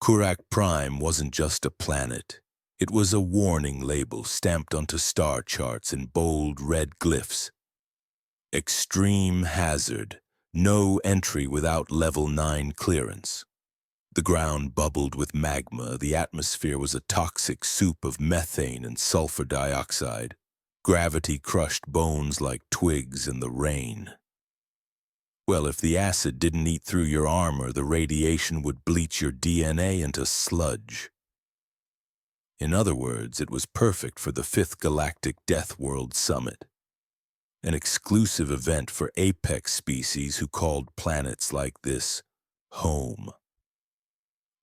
Kurak Prime wasn't just a planet. It was a warning label stamped onto star charts in bold red glyphs. Extreme hazard. No entry without level 9 clearance. The ground bubbled with magma. The atmosphere was a toxic soup of methane and sulfur dioxide. Gravity crushed bones like twigs in the rain. Well, if the acid didn't eat through your armor, the radiation would bleach your DNA into sludge. In other words, it was perfect for the 5th Galactic Death World Summit, an exclusive event for apex species who called planets like this home.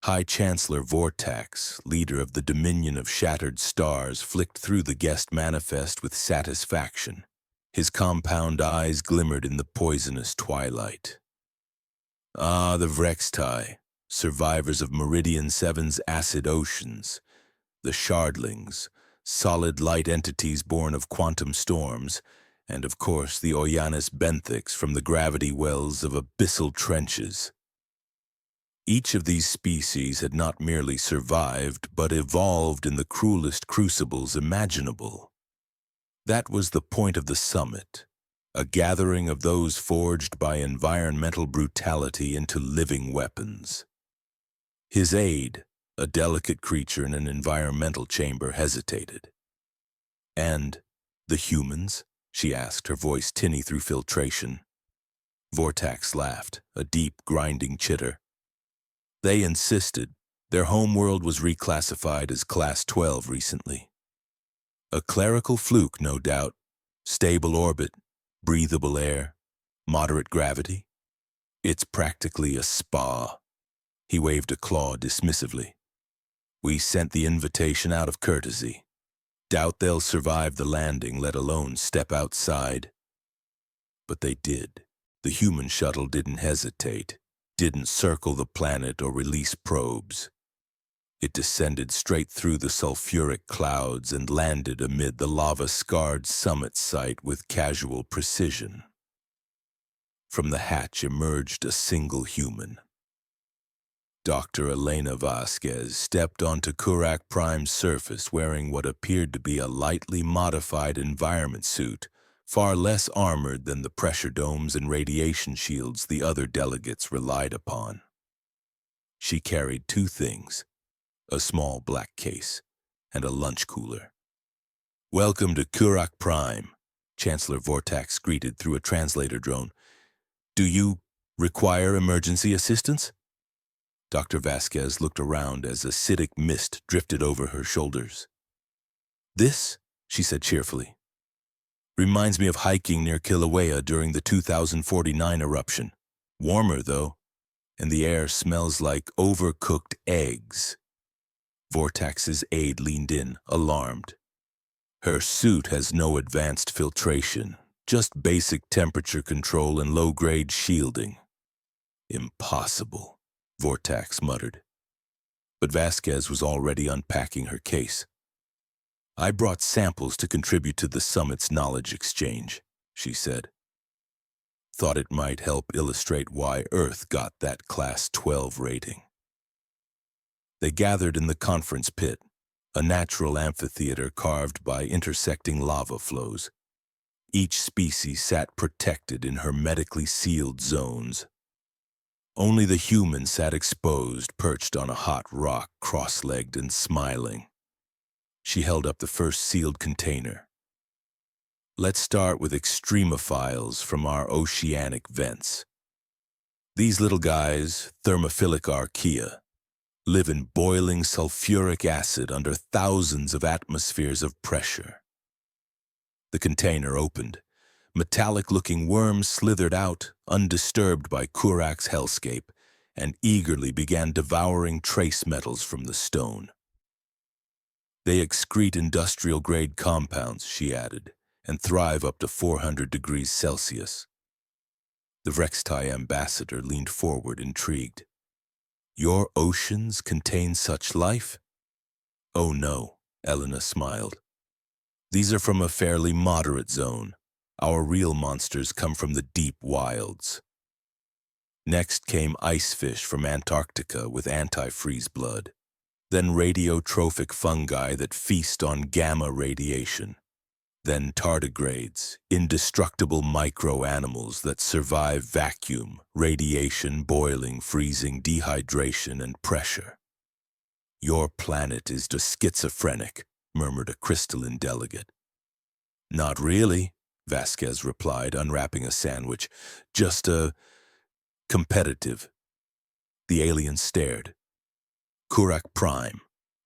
High Chancellor Vortax, leader of the Dominion of Shattered Stars, flicked through the guest manifest with satisfaction. His compound eyes glimmered in the poisonous twilight. Ah, the Vrextai, survivors of Meridian 7's acid oceans, the Shardlings, solid light entities born of quantum storms, and of course the Oyanis benthics from the gravity wells of abyssal trenches. Each of these species had not merely survived, but evolved in the cruelest crucibles imaginable. That was the point of the summit, a gathering of those forged by environmental brutality into living weapons. His aide, a delicate creature in an environmental chamber, hesitated. "And the humans?" she asked, her voice tinny through filtration. Vortax laughed, a deep, grinding chitter. "They insisted. Their homeworld was reclassified as Class 12 recently. A clerical fluke, no doubt. Stable orbit, breathable air, moderate gravity. It's practically a spa." He waved a claw dismissively. "We sent the invitation out of courtesy. Doubt they'll survive the landing, let alone step outside." But they did. The human shuttle didn't hesitate, didn't circle the planet or release probes. It descended straight through the sulfuric clouds and landed amid the lava-scarred summit site with casual precision. From the hatch emerged a single human. Dr. Elena Vasquez stepped onto Kurak Prime's surface wearing what appeared to be a lightly modified environment suit, far less armored than the pressure domes and radiation shields the other delegates relied upon. She carried two things: a small black case, and a lunch cooler. "Welcome to Kurak Prime," Chancellor Vortax greeted through a translator drone. "Do you require emergency assistance?" Dr. Vasquez looked around as acidic mist drifted over her shoulders. "This," she said cheerfully, "reminds me of hiking near Kilauea during the 2049 eruption. Warmer, though, and the air smells like overcooked eggs." Vortax's aide leaned in, alarmed. "Her suit has no advanced filtration, just basic temperature control and low-grade shielding." "Impossible," Vortax muttered. But Vasquez was already unpacking her case. "I brought samples to contribute to the summit's knowledge exchange," she said. "Thought it might help illustrate why Earth got that Class 12 rating." They gathered in the conference pit, a natural amphitheater carved by intersecting lava flows. Each species sat protected in hermetically sealed zones. Only the human sat exposed, perched on a hot rock, cross-legged and smiling. She held up the first sealed container. "Let's start with extremophiles from our oceanic vents. These little guys, thermophilic archaea, live in boiling sulfuric acid under thousands of atmospheres of pressure." The container opened. Metallic-looking worms slithered out, undisturbed by Kurak's hellscape, and eagerly began devouring trace metals from the stone. "They excrete industrial-grade compounds," she added, "and thrive up to 400 degrees Celsius." The Vrextai ambassador leaned forward, intrigued. "Your oceans contain such life?" "Oh no," Elena smiled. "These are from a fairly moderate zone. Our real monsters come from the deep wilds." Next came ice fish from Antarctica with antifreeze blood. Then radiotrophic fungi that feast on gamma radiation. Then tardigrades, indestructible micro-animals that survive vacuum, radiation, boiling, freezing, dehydration, and pressure. "Your planet is just schizophrenic," murmured a crystalline delegate. "Not really," Vasquez replied, unwrapping a sandwich. "Just competitive." The alien stared. "Kurak Prime,"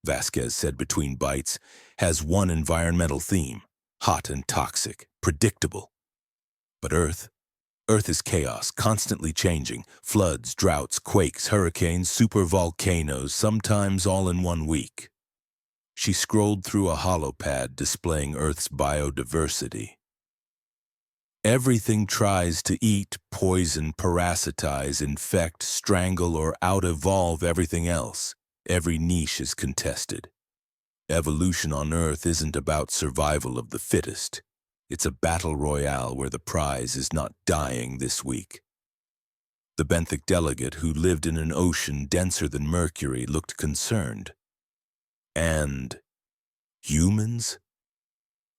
Vasquez said between bites, "has one environmental theme: hot and toxic, predictable. But Earth is chaos, constantly changing. Floods, droughts, quakes, hurricanes, supervolcanoes, sometimes all in 1 week." She scrolled through a holopad displaying Earth's biodiversity. "Everything tries to eat, poison, parasitize, infect, strangle, or out-evolve everything else. Every niche is contested. Evolution on Earth isn't about survival of the fittest. It's a battle royale where the prize is not dying this week." The benthic delegate, who lived in an ocean denser than Mercury, looked concerned. "And humans?"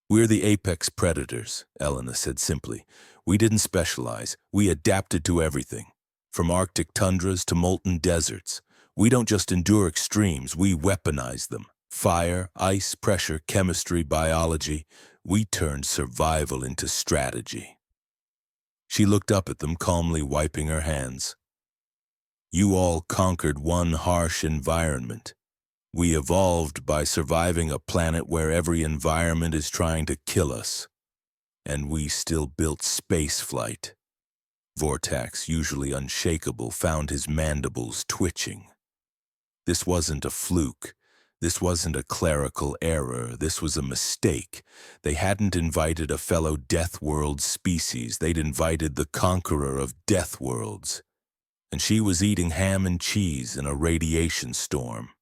"We're the apex predators," Elena said simply. "We didn't specialize. We adapted to everything, from Arctic tundras to molten deserts. We don't just endure extremes, we weaponize them. Fire, ice, pressure, chemistry, biology. We turned survival into strategy." She looked up at them, calmly wiping her hands. "You all conquered one harsh environment. We evolved by surviving a planet where every environment is trying to kill us. And we still built spaceflight." Vortax, usually unshakable, found his mandibles twitching. This wasn't a fluke. This wasn't a clerical error. This was a mistake. They hadn't invited a fellow Death World species. They'd invited the conqueror of Death Worlds. And she was eating ham and cheese in a radiation storm.